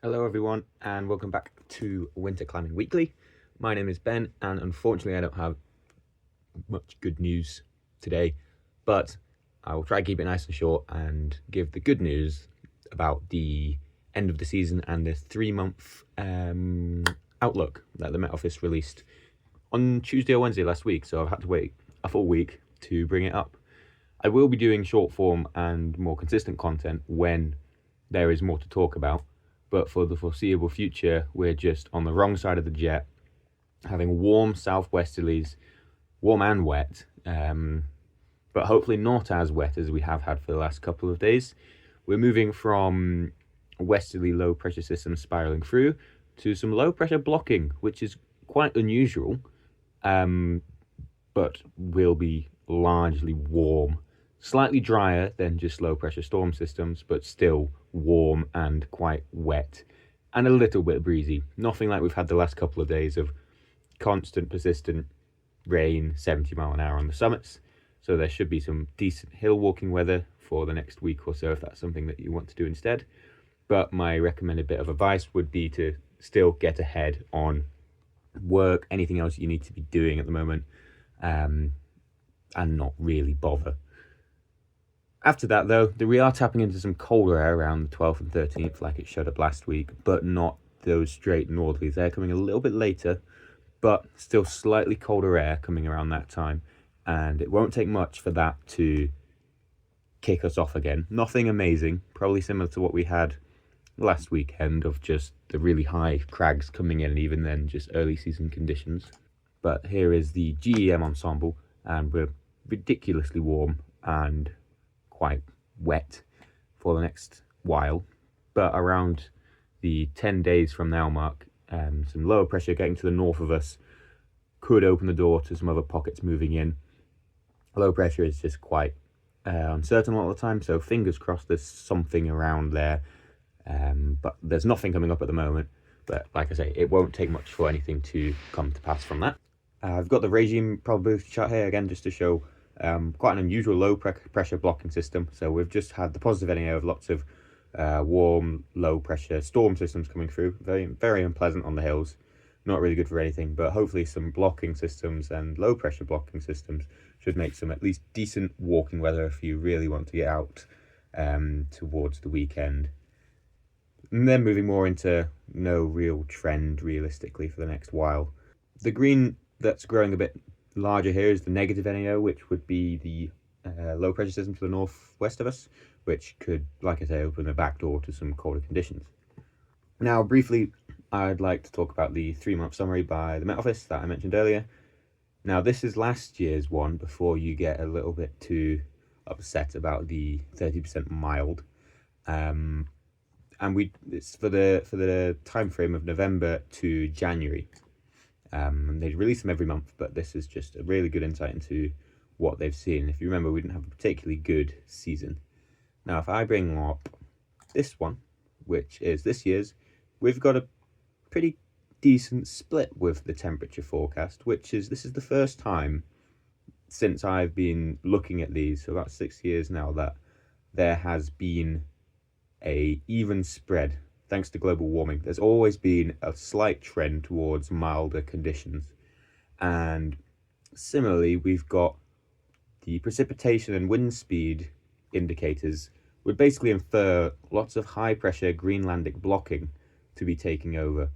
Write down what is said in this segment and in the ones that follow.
Hello everyone and welcome back to Winter Climbing Weekly. My name is Ben and unfortunately I don't have much good news today, but I will try to keep it nice and short and give the good news about the end of the season and the 3-month outlook that the Met Office released on Tuesday or Wednesday last week, so I've had to wait a full week to bring it up. I will be doing short form and more consistent content when there is more to talk about, but for the foreseeable future, we're just on the wrong side of the jet, having warm southwesterlies, warm and wet, but hopefully not as wet as we have had for the last couple of days. We're moving from westerly low pressure systems spiraling through to some low pressure blocking, which is quite unusual, but will be largely warm. Slightly drier than just low pressure storm systems, but still warm and quite wet and a little bit breezy. Nothing like we've had the last couple of days of constant, persistent rain, 70 mile an hour on the summits. So there should be some decent hill walking weather for the next week or so if that's something that you want to do instead. But my recommended bit of advice would be to still get ahead on work, anything else you need to be doing at the moment, and not really bother. After that, though, we are tapping into some colder air around the 12th and 13th, like it showed up last week, but not those straight northerlies. They're coming a little bit later, but still slightly colder air coming around that time, and it won't take much for that to kick us off again. Nothing amazing, probably similar to what we had last weekend of just the really high crags coming in, and even then just early season conditions. But here is the GEM ensemble, and we're ridiculously warm and quite wet for the next while, but around the 10 days from now mark, some lower pressure getting to the north of us could open the door to some other pockets moving in. Low pressure is just quite uncertain a lot of the time, so fingers crossed there's something around there, but there's nothing coming up at the moment. But like I say, it won't take much for anything to come to pass from that. I've got the regime probability chart here again just to show quite an unusual low pressure blocking system. So we've just had the positive NAO of lots of warm, low pressure storm systems coming through. Very, very unpleasant on the hills. Not really good for anything, but hopefully some blocking systems and low pressure blocking systems should make some at least decent walking weather if you really want to get out towards the weekend. And then moving more into no real trend realistically for the next while. The green that's growing a bit larger here is the negative NAO, which would be the low pressure system to the northwest of us, which could, like I say, open a back door to some colder conditions. Now, briefly, I'd like to talk about the 3-month summary by the Met Office that I mentioned earlier. Now, this is last year's one before you get a little bit too upset about the 30% mild. And it's for the time frame of November to January. They release them every month, but this is just a really good insight into what they've seen. If you remember, we didn't have a particularly good season. Now, if I bring up this one, which is this year's, we've got a pretty decent split with the temperature forecast, this is the first time since I've been looking at these, so about 6 years now, that there has been a even spread. Thanks to global warming, there's always been a slight trend towards milder conditions. And similarly, we've got the precipitation and wind speed indicators would basically infer lots of high pressure Greenlandic blocking to be taking over.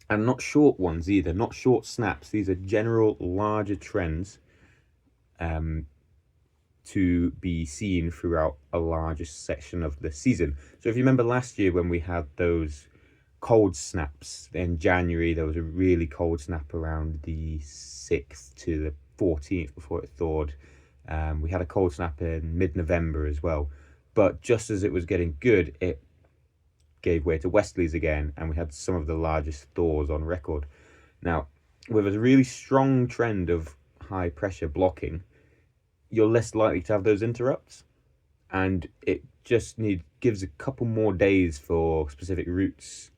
And not short ones either, not short snaps. These are general larger trends to be seen throughout a larger section of the season. So if you remember last year when we had those cold snaps in January, there was a really cold snap around the 6th to the 14th before it thawed. We had a cold snap in mid-November as well, but just as it was getting good, it gave way to westerlies again, and we had some of the largest thaws on record. Now, with a really strong trend of high pressure blocking, you're less likely to have those interrupts, and it just gives a couple more days for specific routes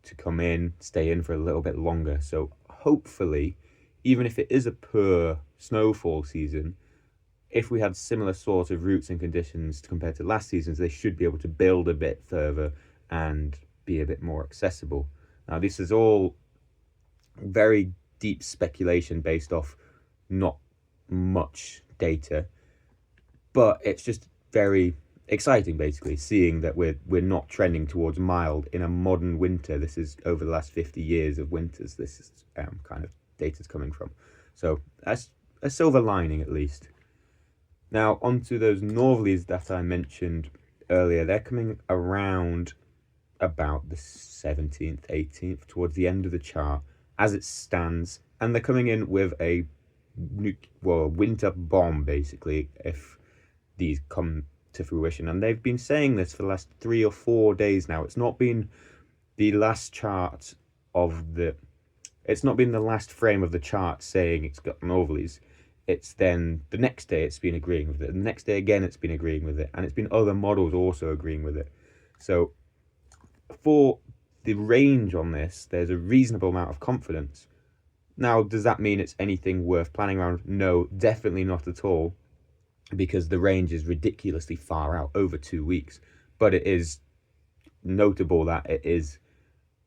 to come in, stay in for a little bit longer. So hopefully, even if it is a poor snowfall season, if we had similar sort of routes and conditions compared to last season's, they should be able to build a bit further and be a bit more accessible. Now, this is all very deep speculation based off not much data, but it's just very exciting, basically, seeing that we're not trending towards mild in a modern winter. This is over the last 50 years of winters. This is kind of data's coming from. So that's a silver lining, at least. Now, onto those northerlies that I mentioned earlier. They're coming around about the 17th, 18th, towards the end of the chart as it stands, and they're coming in with a winter bomb, basically, if these come to fruition. And they've been saying this for the last 3 or 4 days now. It's not been the last chart of the it's not been the last frame of the chart saying it's got northerlies. It's then the next day it's been agreeing with it. The next day again it's been agreeing with it. And it's been other models also agreeing with it. So for the range on this, there's a reasonable amount of confidence. Now, does that mean it's anything worth planning around? No, definitely not at all, because the range is ridiculously far out, over 2 weeks. But it is notable that it is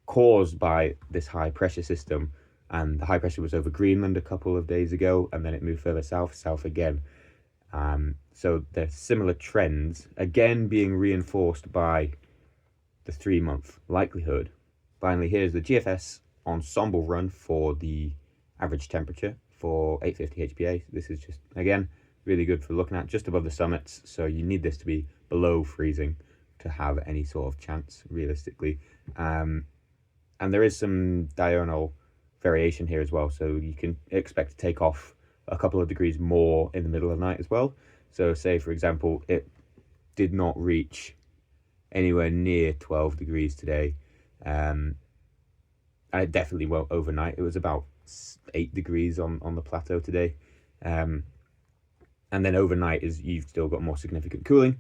caused by this high pressure system, and the high pressure was over Greenland a couple of days ago, and then it moved further south again. So there's similar trends, again being reinforced by the 3-month likelihood. Finally, here's the GFS ensemble run for the average temperature for 850 HPA. This is just, again, really good for looking at, just above the summits. So you need this to be below freezing to have any sort of chance, realistically. And there is some diurnal variation here as well. So you can expect to take off a couple of degrees more in the middle of the night as well. So say, for example, it did not reach anywhere near 12 degrees today. And it definitely won't overnight. It was about 8 degrees on the plateau today. And then overnight you've still got more significant cooling,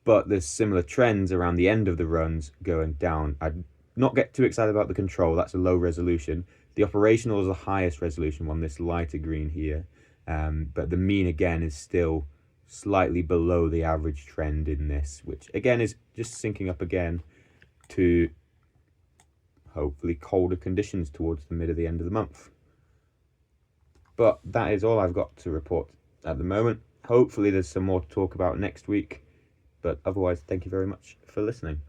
but there's similar trends around the end of the runs going down. I'd not get too excited about the control. That's a low resolution. The operational is the highest resolution one, this lighter green here. But the mean again is still slightly below the average trend in this, which again is just syncing up again to hopefully colder conditions towards the mid of the end of the month. But that is all I've got to report at the moment. Hopefully there's some more to talk about next week, but otherwise, thank you very much for listening.